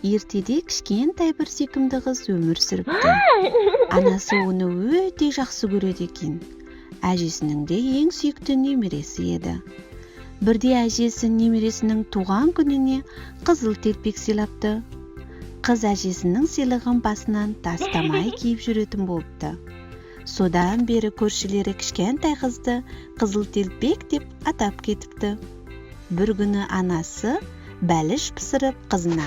ертеде кішкентай бір сүйкімді қыз өмір сүріпті. Анасы оны өте жақсы көреді екен. Әжесінің де ең сүйікті немересі еді. Бірде әжесі немересінің туған күніне қызыл телпек сыйлапты. Қыз әжесінің сыйлығын басынан тастамай киіп жүретін болыпты. Содан бері көршілері кішкентай қызды қызыл телпек деп атап кетіпті. Бір күні анасы бәліш пісіріп қызына: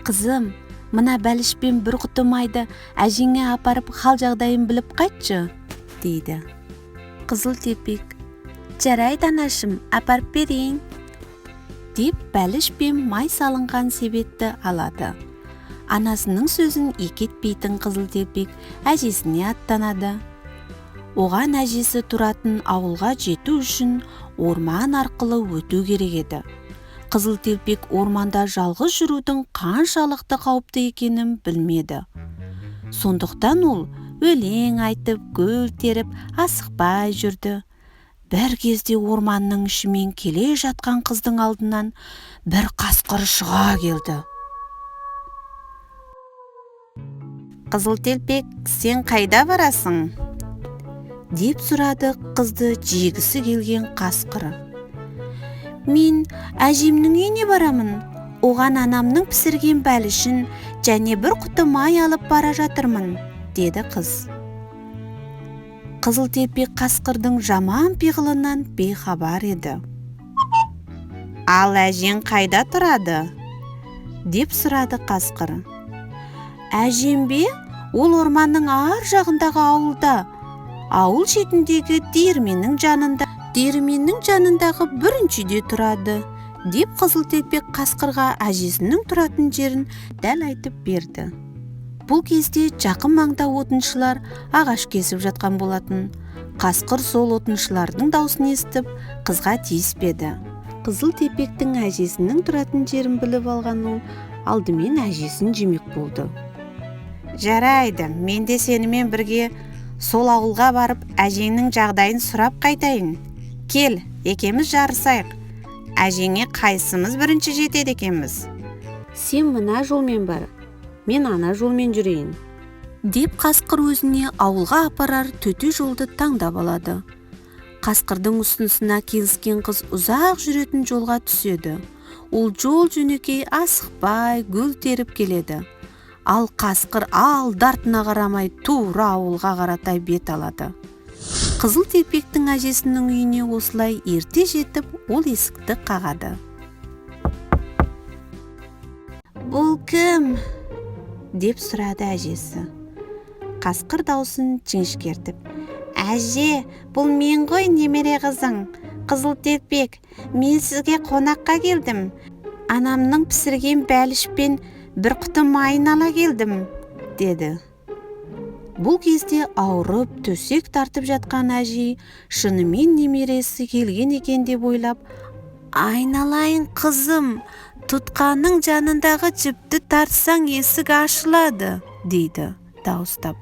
«Қызым, мына бәлішпен бір құты майды әжеңе апарып хал жағдайын біліп қайтшы», дейді. Қызыл телпек: «Жарайды анашым, апарып берейін», деп бәліш пен май салынған себетті алады. Анасының сөзін екі етпейтін қызыл телпек әжесіне аттанады. Оған әжесі тұратын ауылға жету үшін орман арқылы өту керек еді. Қызыл телпек орманда жалғыз жүрудің қаншалықты қауіпті екенін білмеді. Сондықтан ол өлең айтып, гүл теріп, асықпай жүрді. Бір кезде орманның ішімен келе жатқан қыздың алдынан бір қасқыр шыға келді. «Қызыл телпек, сен қайда барасың?» деп сұрады қызды жегісі келген қасқыр. «Мен әжемнің үйіне барамын. Оған анамның пісірген бәлішін және бір құты май алып бара жатырмын», деді қыз. Қызыл телпек қасқырдың жаман пиғылынан бейхабар еді. «Ал әжең қайда тұрады?» деп сұрады қасқыр. «Әжем бе? Ол орманның ар жағындағы ауылда. Ауыл шетіндегі диірменнің жанындағы біріншіде тұрады», деп қызыл телпек қасқырға әжесінің тұратын жерін дәл айтып берді. Бұл кезде жақын маңда отыншылар ағаш кесіп жатқан болатын. Қасқыр сол отыншылардың даусын естіп, қызға тиіспеді. Қызыл телпектің әжесінің тұратын жерін біліп алған ол алдымен әжесін жемек болды. «Жарайды, мен де сенімен бірге сол ауылға барып, әжеңнің жағдайын сұрап қайтайын. Кел, екеуміз жарысайық. Әжеңе қайсымыз бірінші жетеді екенбіз?» «Сен мына жолмен бар, мен ана жолмен жүрейін», деп қасқыр өзіне ауылға апарар төте жолды таңдап алады. Қасқырдың ұсынысына келіскен қыз ұзақ жүретін жолға түседі. Ол жол жөнекей, асықпай гүл теріп келеді. Ал қасқыр алды-артына қарамай тура ауылға қаратай бет алады. Қызыл телпектің әжесінің үйіне осылай ерте жетіп, ол есікті қағады. «Бұл кім?» деп сұрады әжесі. Қасқыр даусын жіңішкертіп: «Әже, бұл мен ғой, немере қызың, Қызыл телпек. Мен сізге қонаққа келдім. Анамның пісірген бәлішпен бір құты майын ала келдім», деді. Бұл кезде ауырып, төсек тартып жатқан әжей шынымен немересі келген екен деп ойлап: «Айналайын қызым, тұтқаның жанындағы жіпті тартсаң есік ашылады», дейді дауыстап.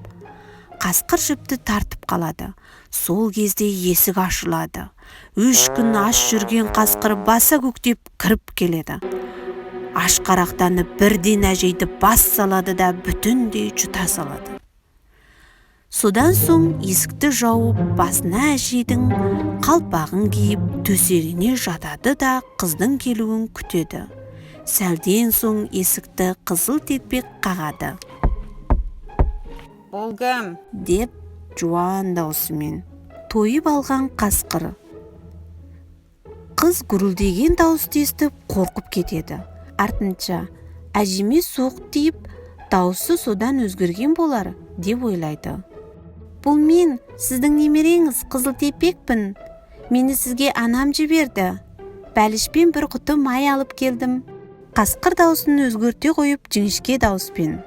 Қасқыр жіпті тартып қалады. Сол кезде есік ашылады. 3 күн аш жүрген қасқыр баса көктеп кіріп келеді. Ашқарақтанып бірден әжейді бас салады да бүтіндей жұта салады. Содан соң есікті жауып, басына әжейдің қалпағын киіп, төсегіне жатады да қыздың келуін күтеді. Сәлден соң есікті қызыл телпек қағады. «Бұл кім?» деп жуан даусымен. Тойып алған қасқыр. Қыз гүрілдеген дауысты естіп қорқып кетеді. Артынша әжеме соқ тиіп, дауысы содан өзгерген болар деп ойлайды. «Бұл мен, сіздің немереңіз, қызыл телпекпін. Мені сізге анам жіберді. Бәлішпен бір құты май алып келдім». Қасқыр даусын өзгерте қойып жіңішке дауыспен: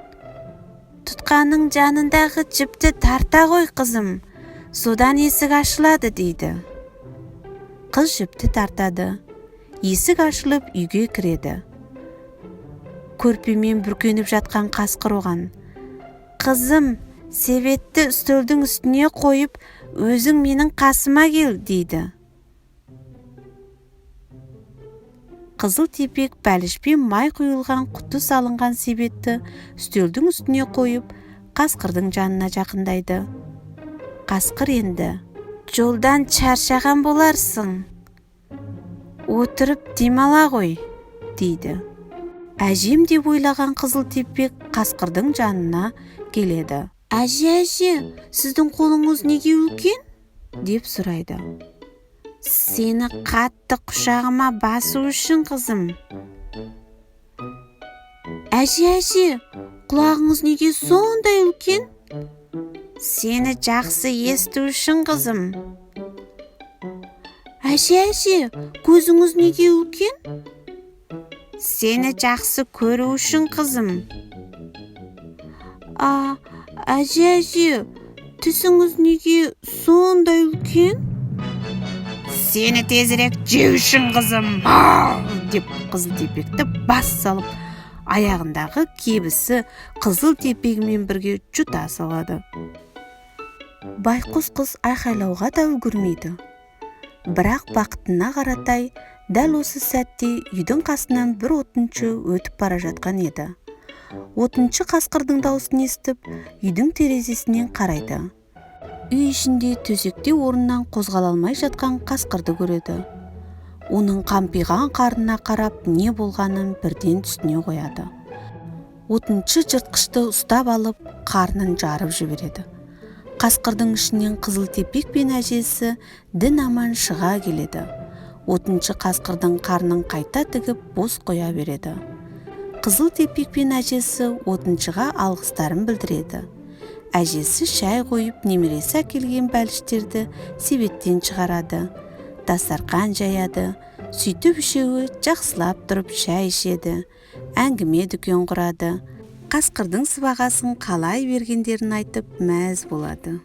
«Тұтқаның жанындағы жіпті тарта ғой қызым, содан есік ашылады», дейді. Қыз жіпті тартады. Есік ашылып үйге кіреді. Көрпемен бүркеніп жатқан қасқыр оған: «Қызым, себетті үстелдің үстіне қойып, өзің менің қасыма кел», дейді. Қызыл тепек бәлішпен май құйылған құты салынған себетті үстелдің үстіне қойып, қасқырдың жанына жақындайды. Қасқыр енді: «Жолдан шаршаған боларсың. Отырып демала ғой», дейді. Әжем деп ойлаған қызыл тепек қасқырдың жанына келеді. «Әже, сіздің қолыңыз неге үлкен?» деп сұрайды. «Сені қатты құшағыма басу үшін, қызым». «Әже, құлағыңыз неге сондай үлкен?» «Сені жақсы есту үшін, қызым». «Әже, көзіңіз неге үлкен?» «Сені жақсы көру үшін, қызым». «Әже, түсіңіз неге сондай үлкен?» «Сені тезірек жеу үшін, қызым», деп қызыл тепекті бас салып, аяғындағы кебісі қызыл тепегімен бірге жұта салады. Байқұс қыз айқайлауға да үлгермейді. Бірақ бақытына қаратай, дәл осы сәтте үйдің қасынан бір отыншы өтіп бара жатқан еді. Отыншы қасқырдың дауысын естіп, үйдің терезесінен қарайды. Үй ішінде төсекте орнынан қозғала алмай жатқан қасқырды көреді. Оның қампиған қарнына қарап, не болғанын бірден түсіне қояды. Отыншы жыртқышты ұстап алып, қарнын жарып жібереді. Қасқырдың ішінен қызыл тепек пен әжесі дін аман шыға келеді. Отыншы қасқырдың қарнын қайта тігіп, бос қоя береді. Қызыл тепек пен әжесі отыншыға алғыстарын білдіреді. Әжесі шай қойып, немересі әкелген бәліштерді себеттен шығарады. Дастархан жаяды. Сөйтіп үшеуі жақсылап тұрып шай ішеді. Әңгіме дүкен құрады. Қасқырдың сыбағасын қалай бергендерін айтып мәз болады.